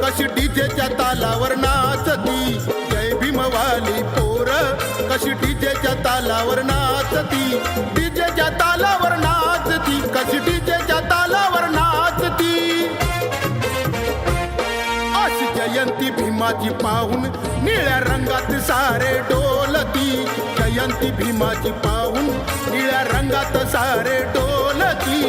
कशी डीजेच्या तालावर नाचती, जय भीमवाली पोर कशी डीजेच्या तालावर नाचती, डीजेच्या तालावर नाचती, कशी डीजेच्या तालावर नाचती. अशी जयंती भीमाची पाहून निळ्या रंगात सारे डोलती, जयंती भीमाची पाहून निळ्या रंगात सारे डोलती.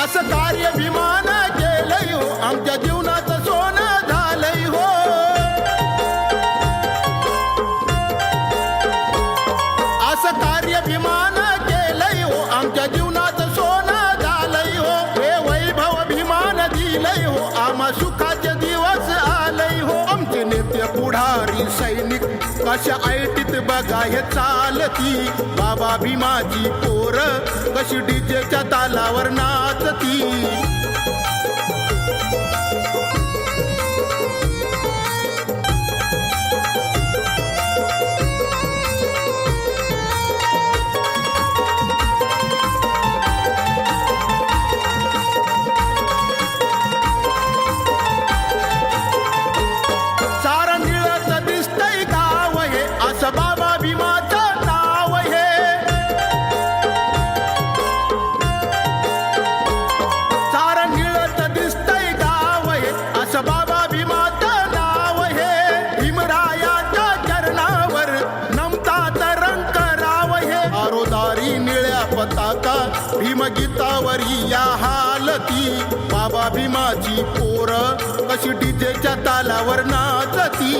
असं कार्य भीमान केलंय हो, आमच्या जीवनाचं सोनं झालंय हो. असं कार्य भीमान केलंय हो, आमच्या जीवनाचं सोनं झालंय हो. हे वैभव भीमान दिलंय हो, आम्हा सुखाचे दिवस आलंय हो. आमचे नेते पुढारी सैनिक कशा ऐटीत बघा हे चालती, बाबा भीमाची पोर कशी डीजेच्या तालावर नाचती. सारं निळत दिसतंय गाव हे, असं बाबा भीमाचं नाव हे. सारं निळत दिसतंय गाव हे, असं बाबा भीमाचं नाव हे. भीमरायाच्या चरणावर नमतात रंग कराव हे. आरोदारी निळ्या पताका भीमगीतावरी या हालती, बाबा भीमाची पोर कशी डीजेच्या तालावर नाचती.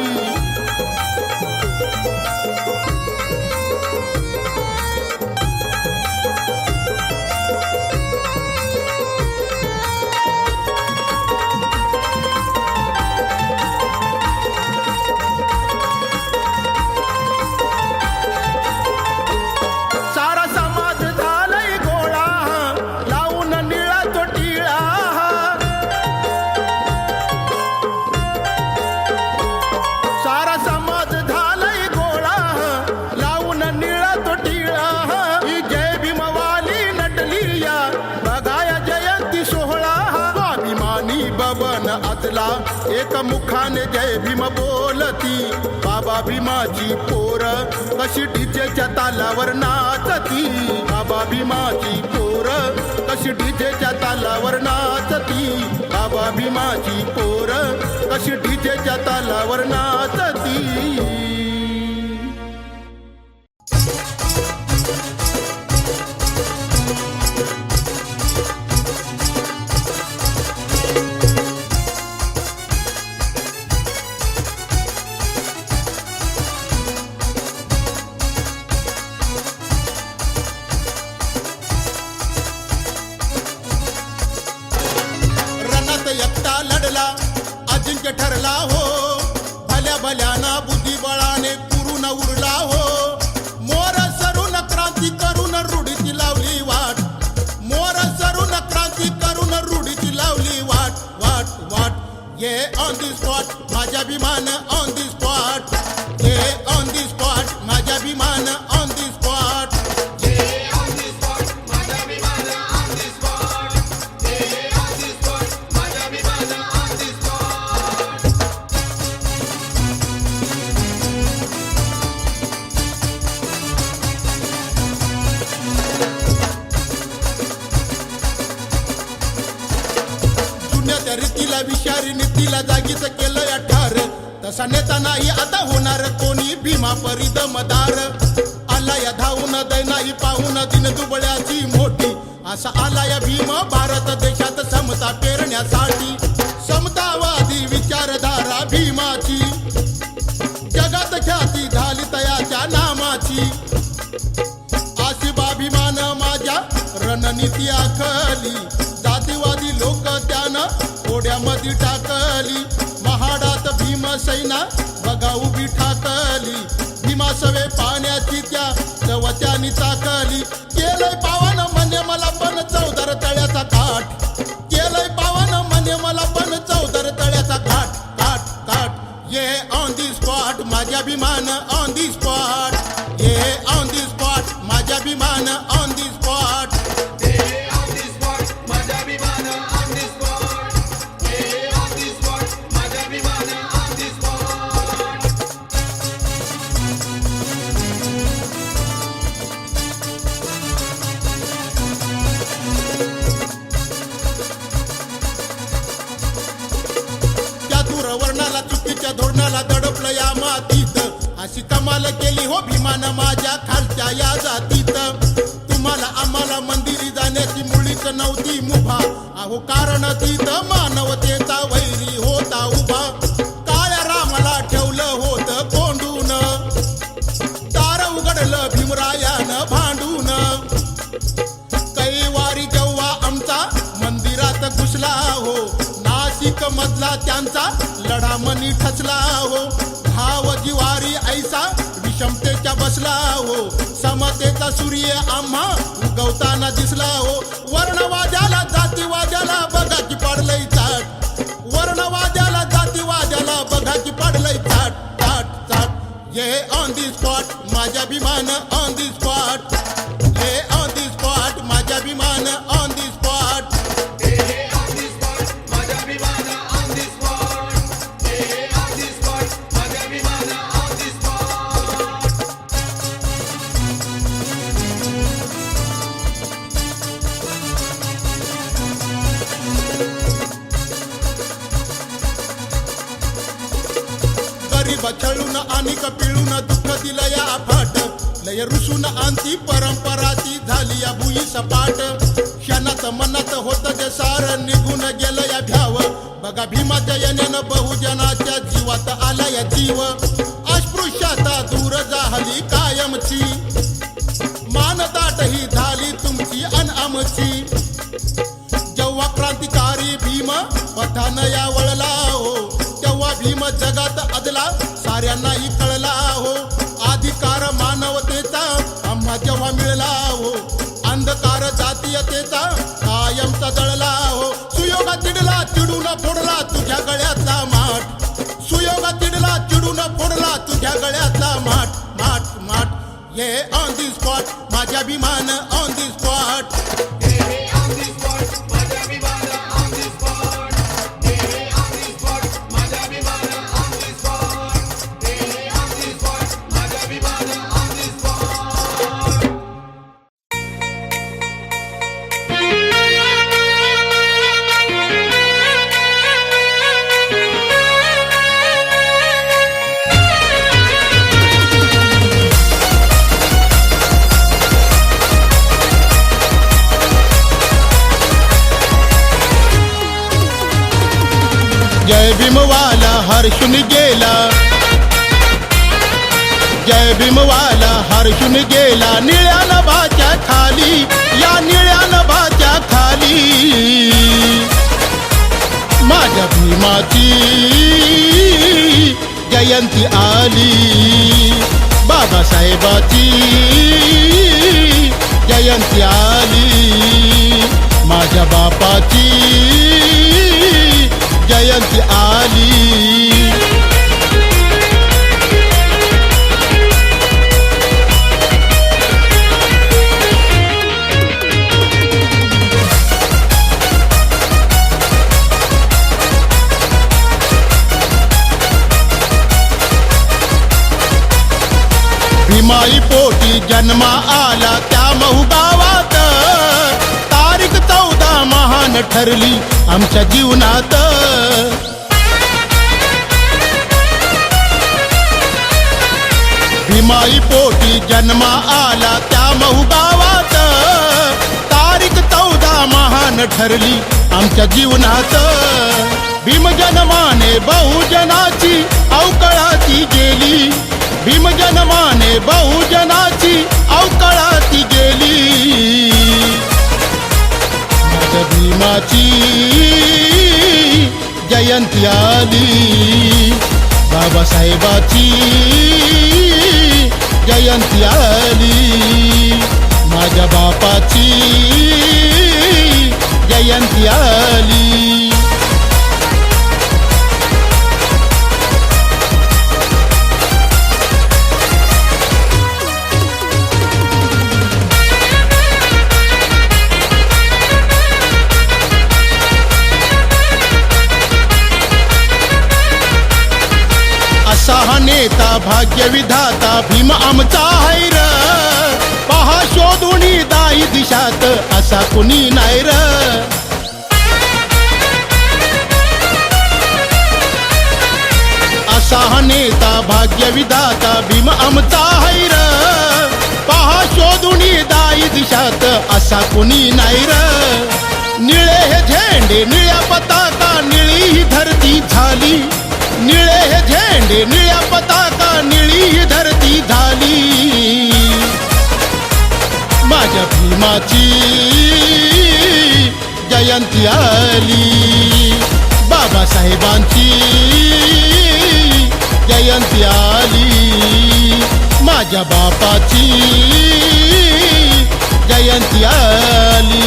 सारा समाज झालाय गोळा, लावून निळा तो टिळा. सारा समाज झालाय गोळा, लावून निळा तो टिळा. ही जय भीमवाली नटली या, बघाया जयंती सोहळा. स्वाभिमानी बबन आतला एक मुखाने जय भीम बोलती, बाबा भीमाची पोर कशी डीजेच्या तालावर नाचती, बाबा भीमाची पोर कशी डीजेच्या तालावर नाचती, बाबा भीमाची पोर कशी डीजेच्या तालावर नाचती. एकटा लढला अजिंक्य ठरला हो, भल्या भल्याना बुद्धिबळाने पुरून उरला हो. मोर सरून क्रांती करून रूढीची लावली वाट, मोर सरून क्रांती करून रूढीची लावली वाट. वाट वाट ये ऑन दी स्पॉट माझ्या भीमान, ऑन दी स्पॉट ये ऑन दी स्पॉट माझ्या भीमान, ऑन दी स्पॉट. जुन्या रीतीला विषारी नीतीला जागीच केलं या ठार, तसा नेता नाही आता होणार कोणी भीमा परी दमदार. आला या धावून दैनाई पाहून दिन दुबळ्याची मोठी, असा आला या भीम भारत देशात समता पेरण्यासाठी. समतावादी विचारधारा भीमाची, जगात ख्याती झाली तयाच्या नामाची. आशिबाभिमान माझ्या रणनीती आखली, जातीवादी लोक त्यानं ओढ्यामध्ये टाकली. महाडात भीमसेना बघा उभी ठाकली, भीमासवे पाण्याची त्या वाजवत्यानी चाकली केलंय पावन म्हणे मला पण चौदर तळ्याचा काठ केलंय पावन म्हणे मला पण चौदर तळ्याचा काठ काठ काठ ये ऑन दी स्पॉट माझ्या अभिमान ऑन दी स्पॉट ये ऑन दी स्पॉट माझ्या अभिमान ऑन दी स्पॉट वर्णाला चुकीच्या धोरणाला दडपलं या मातीत अशी कमाल केली हो भीमान माझ्या खालच्या या जातीत तुम्हाला आम्हाला मंदिरी जाण्याची मुळीच नव्हती मुभा अहो कारण तिथं मानवतेचा वैरी होता उभा काळ्या रामाला ठेवलं होतं कोंडून दार उघडलं भीमरायानं भांडून कैवारी जेव्हा आमचा मंदिरात घुसला हो नाशिक मधला त्यांचा लढा मनी ठचला हो भाव जिवारी ऐसा विषमतेच्या बसला हो समतेचा सूर्य आम्हा उगवताना दिसला हो वर्णवाद्याला जातीवाद्याला बघा की पडलंय चाट वर्णवाद्याला जातीवाद्याला बघा की पडलंय चाट चाट चाट ये ऑन दी स्पॉट माझ्या अभिमान ऑन दी स्पॉट ये ऑन दी स्पॉट माझ्या अभिमान ऑन दी स्पॉट छळून आणि पिळून दुःख दिलं या फाट लय रुसून आणती परंपरा ती झाली या भुई सपाट क्षणात मनात होत जे सार निघून गेलं या भ्याव बघा भीमाच्या येण्यानं बहुजनाच्या जीवात आला या जीव अस्पृश्यता दूर झाली कायमची मानदाट ही झाली तुमची अन आमची जेव्हा क्रांतिकारी भीम पथानं या वळला हो तेव्हा भीम जगात अदला साऱ्यांनाही कळला हो अधिकार मानवतेचा आम्हा जेव्हा मिळला हो अंधकार जातीयतेचा कायमचा जळला हो सुयोगा तिडला चिडून फोडला तुझ्या गळ्यातला माठ सुयोगा तिडला चिडून फोडला तुझ्या गळ्यातला माठ माठ माठ ये ऑन दी स्पॉट माझ्या अभिमान ऑन दी स्पॉट जय भीमवाला हर्षून गेला जय भीमवाला हर्षून गेला निळ्या नभाच्या खाली या निळ्या नभाच्या खाली माझ्या भीमाची जयंती आली बाबासाहेबाची जयंती आली माझ्या बापाची जयंती आली भीमाई पोटी जन्मा आला त्या महू गावात तारीख 14 महान ठरली आमच्या जीवनात भीमाई पोटी जन्मा आला त्या महू गावात तारीख 14 महान ठरली आमच्या जीवनात भीम जन्माने बहुजनाची अवकळाती गेली भीम जन्माने बहुजनाची अवकळाती गेली माझ्या भीमाची जयंती आली बाबासाहेबाची जयंती आली माझ्या बापाची जयंती आली. असा हा नेता भाग्यविधाता भीम आमचा हैर, पहा शोधुनी दाई दिशात असा कुणी नाही र. असा हा नेता भाग्यविधाता भीम आमचा हैर, पहा शोधुनी दाई दिशात असा कुणी नाही र. निळे हे झेंडे निळ्या पताका निळी ही धरती झाली, निळे हे झेंडे निळ्या पताका निळी ही धरती झाली. माझ्या भीमाची जयंती आली, बाबासाहेबांची जयंती आली, माझ्या बापाची जयंती आली.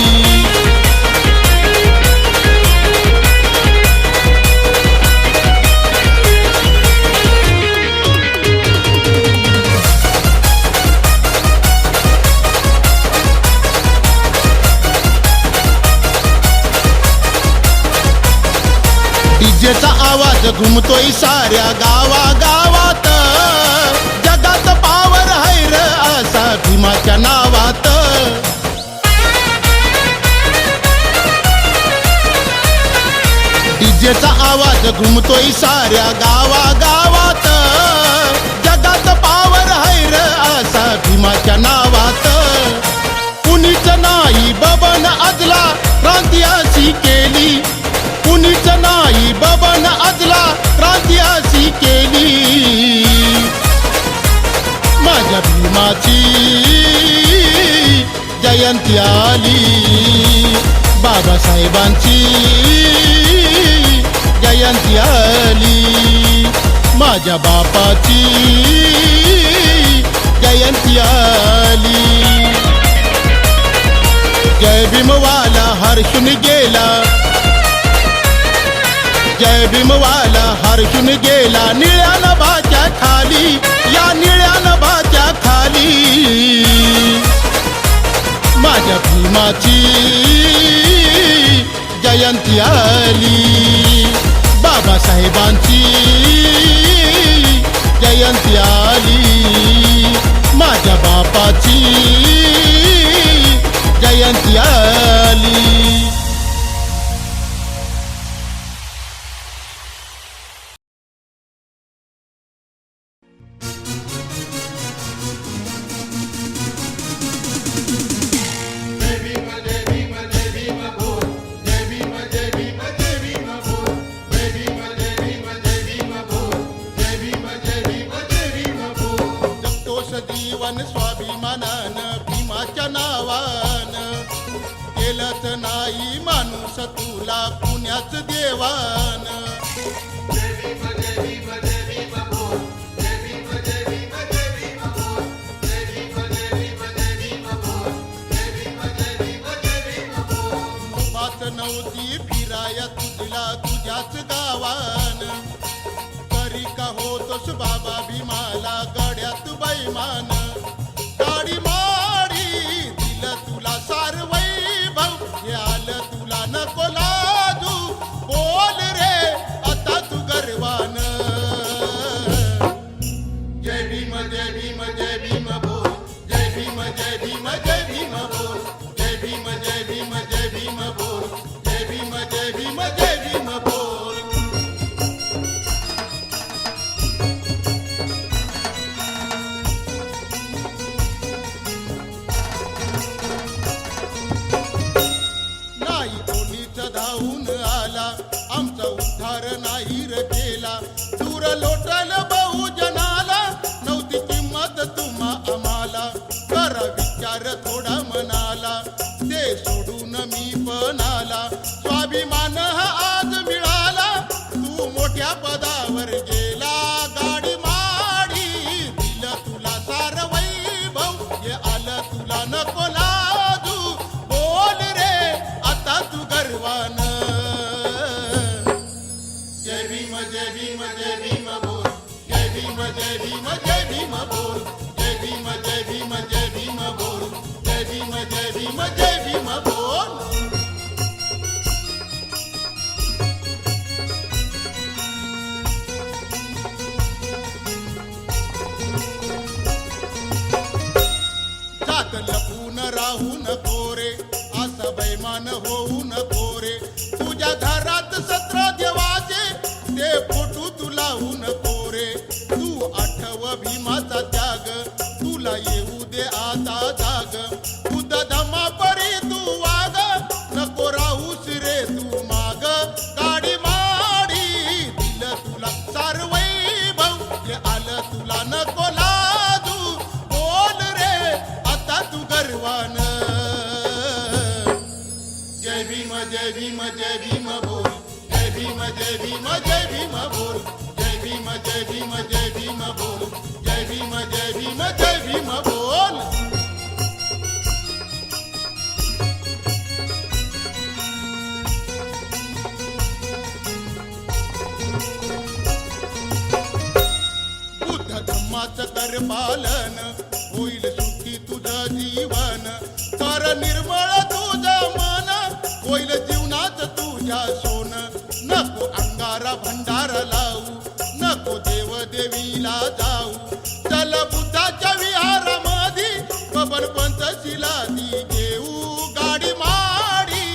डीजेचा आवाज घुमतोय साऱ्या गावागावात, जगात पावर हैर असा भीमाच्या नावात. डीजेचा आवाज घुमतोय साऱ्या गावागावात, जगात पावर हैर असा भीमाच्या नावात. कुणीच नाही बबन अजला क्रांती अशी केली, कुणीच नाही बबन अजला क्रांती अशी केली. माझ्या भीमाची जयंती आली, बाबासाहेबांची जयंती आली, माझ्या बापाची जयंती आली. जय भीमवाला हर्षून गेला, जय भीमवाला हर्षून गेला निळ्या नभाच्या खाली, या निळ्या नभाच्या खाली. माझ्या भीमाची जयंती आली, बाबासाहेबांची जयंती आली, माझ्या बापाची जयंती आली. जीवन स्वाभिमानानं भीमाच्या नावानं, केलंच नाही माणूस तुला पुण्याच देवानं. पाच नव्हती फिराया तुझला तुझ्याच गावानं, तरी का होतोस बाबा भीमाला गड्यात बैमान. गाडी माडी दिलं तुला सार वैभव, हे आलं तुला नको लाजू, बोल रे आता तू गर्वान. जय भीम जय भीम जय भीम बोल, जय भीम जय भीम जय भीम बोल, जय भीम जय भीम जय भीम बोल, जय भीम जय भीम जय भीम बोल. नाही कोणीच धावून आला, आमचा उद्धार नाही रे केला, दूर लोटल बहुजनाला, नव्हती किंमत तुम्हा आम्हाला, करा विचार थोडा मनाला, ते सोडून मी पण आला, स्वाभिमान हा आज मिळाला, तू मोठ्या पदावर गेला, गाडी माडी दिलं तुला सार नको लाजू, बोल रे आता तू गर्वान. जय भीम जय भीम जय भीम बोल, जय भीम जय भीम जय भीम बोल, जय भीम जय भीम जय भीम बोल, जय भीम जय भीम जय भीम बोल. जात लपून राहू नको रे, असं बैमान होऊ नको रे. तुझ्या घरात 17 देवाचे ते फोटो तू लावू नको रे. तू आठव भीमाचा त्याग, तुला येऊ दे आता जाग. खुद धमापरी तू वाग, नको राहूस रे तू माग. गाडी माडी दिलं तुला सार वैभव, ते आलं तुला नको लाजू, बोल रे आता तू गर्वान. जय भीम जय भीम जय भीम बोल, जय भीम जय भीम जय भीम बोल, जय भीम जय भीम जय भीम बोल, जय भीम जय भीम जय भीम बोल. बुद्ध धम्माचं कर पालन, होईल सुखी तुझं जीवन. तर निर्मळ तुझं मन, होईल जीवनात तुझ्या सोन. नको अंगारा भंडारा लावू, नको देव देवीला जाऊ. चल बुद्धाच्या विहारामध्ये बबन पंचशिला ती घेऊ. गाडी माडी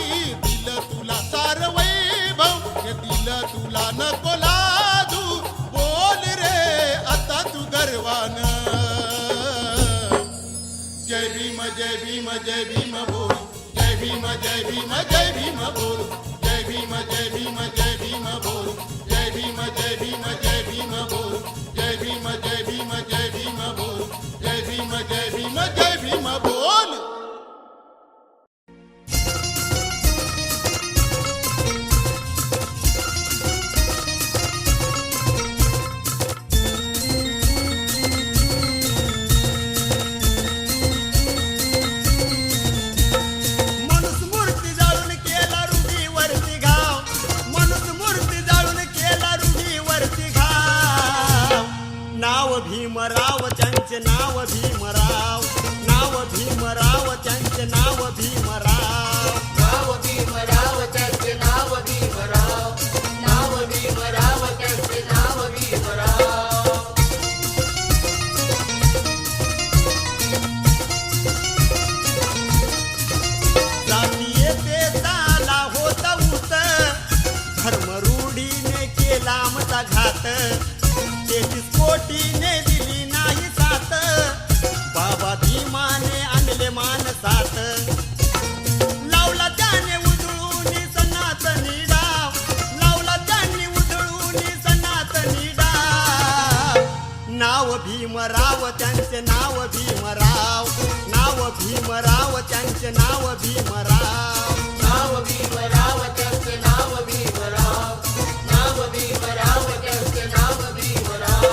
दिलं तुला सार वैभव, हे दिलं तुला नको लाजू, बोल रे आता तू गर्वान. जय भीम जय भीम जय भीम बोल, जय भीम जय भीम जय भीम बोल, जय भीम जय भीम जय भीम बोल, जय भीम जय भीम जय भीम बोल, जय भीम जय भीम जय भीम बोल, जय भीम जय भीम जय भीम बोल. मनुस्मृती जाळून केला रुढीवरती घाव, मनुस्मृती जाळून केला रुढीवरती घाव. नाव भीमराव त्यांचे नाव भीमराव, नाव भीमराव त्यांचे नाव भीमराव. नाव भीमराव त्यांचे नाव भीमराव, नाव भीमराव त्यांचे नाव भीमराव. जातीय पेताला होत उत, धर्मरूढीने केला आमचा घात. 33 कोटीने दिली नाही साथ, बाबा भीमाने आणले मानसात. लावला त्याने उधळून सनातनी डाव, लावला त्यांनी उधळून सनातनी डाव. नाव भीमराव त्यांचे नाव भीमराव, नाव भीमराव त्यांचे नाव भीमराव. नाव भीमराव त्यांचे नाव भीमराव, नाव भीमराव त्यांचे नाव भीमराव.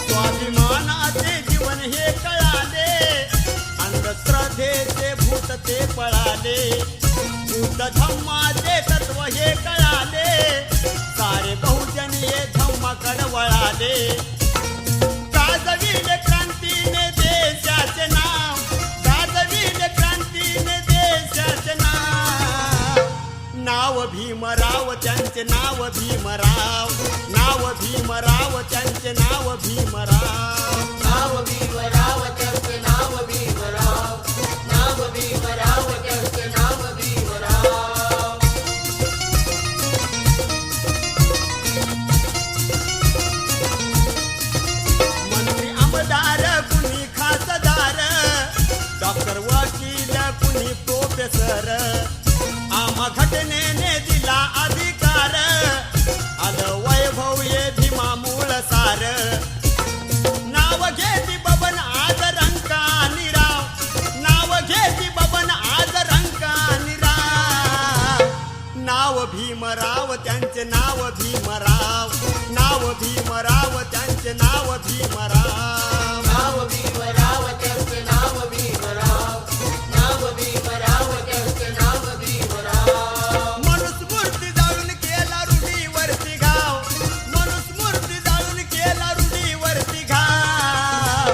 स्वाभिमानाचे जीवन हे कळाले, अंधश्रद्धेचे भूत ते पळाले. बुद्ध धम्माचे तत्व हे कळाले, सारे बहुजन हे धम्माकडे वळाले. गाजविले क्रांतीने देशाचे नाव, गाजविले क्रांतीने देशाचे नाव. नाव भीमराव त्यांचे नाव भीमराव, नाव भीमराव त्यांचे नाव भीमराव. नाव भीमराव त्यांचे नाव भीमराव, नाव भीमराव त्यांचे नाव भीमराव. मंत्री आमदार कुणी खासदार, डॉक्टर वकील कुणी प्रोफेसर. आम्हा घटनेने दिला अधिकार, आलं वैभव ये भीमा मूळ सार. नाव घेती बबन आज रंकानी राव, नाव घेती बबन आज रंकानी राव. नाव भीमराव त्यांचे नाव भीमराव, नाव भीमराव त्यांचे नाव भीमराव नाव भीमराव त्यांचे नाव भीमराव नाव भीमराव त्यांचे नाव भीमराव मनुस्मृती जाळून केला रूढीवरती घाव मनुस्मृती जाळून केला रूढीवरती घाव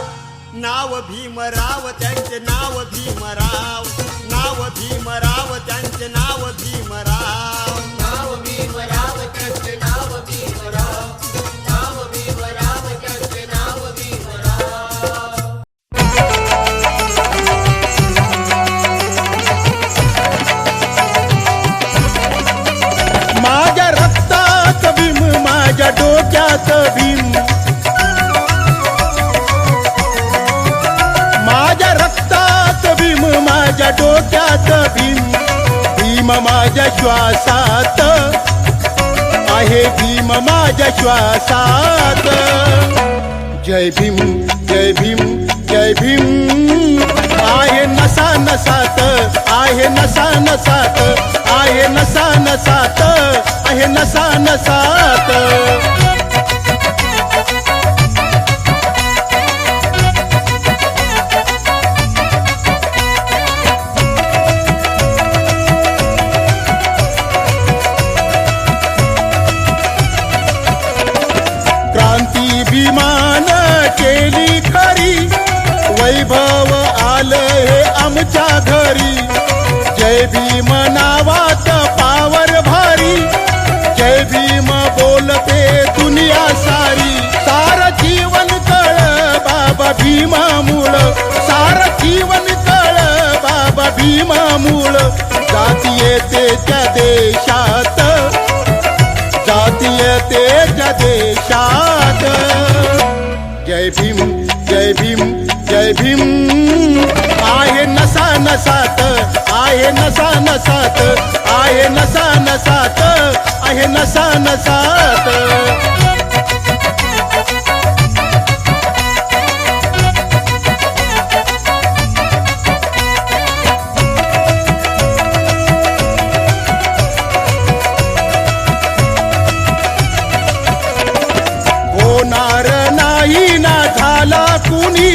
नाव भीमराव त्यांचे नाव भीमराव नाव भीमराव त्यांचे नाव भीमराव नाव भीमराव त्यांचे नाव भीमराव नाव भीमराव त्यांचे नाव भीमराव माझ्या रक्तात भीम माझ्या डोक्यात भीम माझ्या रक्तात भीम माझ्या डोक्यात भीम भीम माझ्या श्वासात आहे भीम माझ्या श्वासात जय भीम जय भीम जय भीम आहे नसा नसात आहे नसा नसात आहे नसा नसात आहे नसा नसात क्रांती भीमान केली खरी वैभव आलं हे आमच्या घरी जय भीम नावात पावर भारी जय भीम बोलते दुनिया सारी सार जीवन कळ बाबा भीमामुळ सार जीवन कळ बाबा भीमामुळ जातीयतेच्या देशात जातीयतेच्या देशात जय भीम जय भीम जय भीम आहे नसा नसात आहे नसा नसात आहे नसा नसात आहे नसा नसात होणार नाही ना झाला कुणी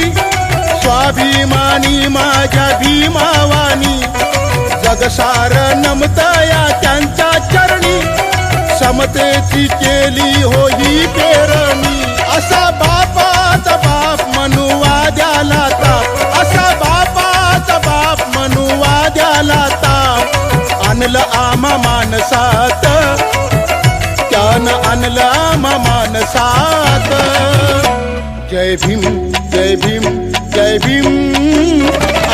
स्वाभिमानी माझ्या भीमावानी जगसार नमतया त्यांच्या चरणी समतेची केली हो ही पेरणी असा बापाचा बाप मनुवाद्याला ताप असा बापाचा बाप मनुवाद्याला ताप आणलं आम्हा माणसात त्यानं आणलं आम्हा माणसात जय भीम जय भीम जय भीम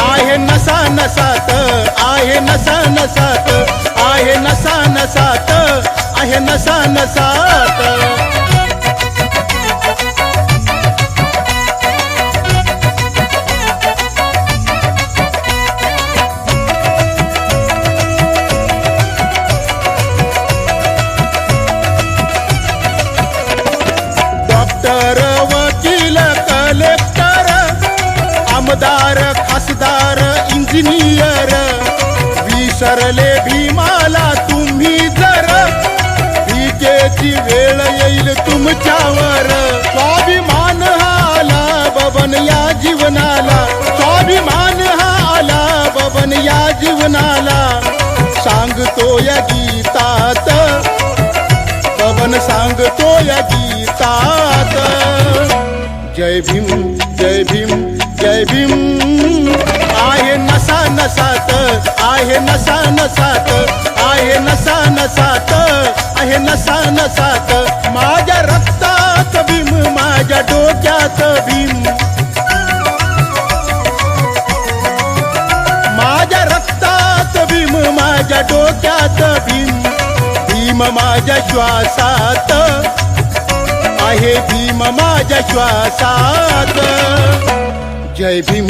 आहे नसा नसात आहे नसा नसात आहे नसा नसात आहे नसा नसात डॉक्टर वकील कलेक्टर आमदार खासदार इंजिनियर विसरले भीमाला तुम्ही जर भीकेची वेळ येईल तुमच्यावर स्वाभिमान हा आला बबन या जीवनाला स्वाभिमान हा आला बबन या जीवनाला सांगतो या गीतात बबन सांगतो या गीतात जय भीम जय भीम जय भीम आहे नसा नसात आहे नसा नसात आहे नसा नसात आहे नसा नसात माझ्या रक्तात भीम माझ्या डोक्यात भीम माझ्या रक्तात भीम माझ्या डोक्यात भीम भीम माझ्या श्वासात आहे भीम माझ्या श्वासात जय भीम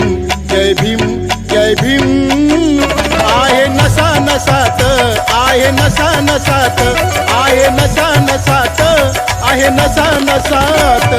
जय भीम जय भीम आहे नसा नसात आहे नसा नसात आहे नसा नसात आहे नसा नसात